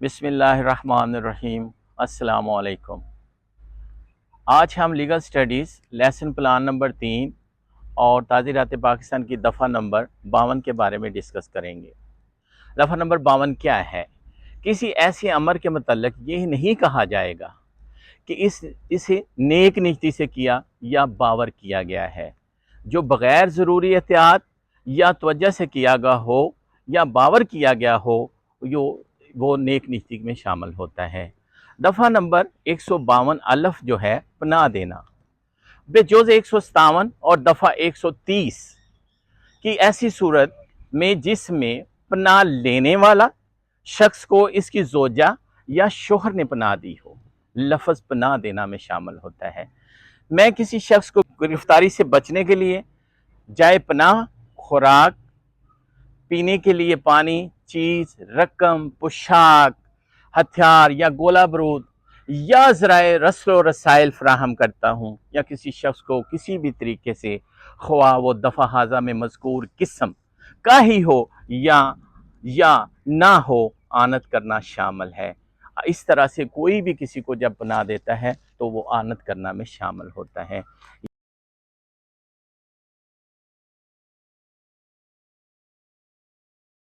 بسم اللہ الرحمن الرحیم۔ السلام علیکم۔ آج ہم legal studies lesson plan number 3 اور تعزیرات پاکستان کی دفعہ نمبر 52 کے بارے میں ڈسکس کریں گے۔ دفعہ نمبر 52 کیا ہے؟ کسی ایسے امر کے متعلق یہ نہیں کہا جائے گا کہ اسے نیک نیتی سے کیا یا باور کیا گیا ہے، جو بغیر ضروری احتیاط یا توجہ سے کیا گیا ہو یا باور کیا گیا ہو وہ نیک نیتی میں شامل ہوتا ہے۔ دفعہ نمبر 152 الف جو ہے پناہ دینا، بجوز 157 اور دفعہ 130 کی ایسی صورت میں جس میں پناہ لینے والا شخص کو اس کی زوجہ یا شوہر نے پناہ دی ہو، لفظ پناہ دینا میں شامل ہوتا ہے۔ میں کسی شخص کو گرفتاری سے بچنے کے لیے جائے پناہ، خوراک، پینے کے لیے پانی، چیز، رقم، پوشاک، ہتھیار یا گولہ بارود یا ذرائع رسل و رسائل فراہم کرتا ہوں، یا کسی شخص کو کسی بھی طریقے سے خواہ وہ دفعہ ہاذا میں مذکور قسم کا ہی ہو یا نہ ہو، آنت کرنا شامل ہے۔ اس طرح سے کوئی بھی کسی کو جب پناہ دیتا ہے تو وہ آنت کرنا میں شامل ہوتا ہے۔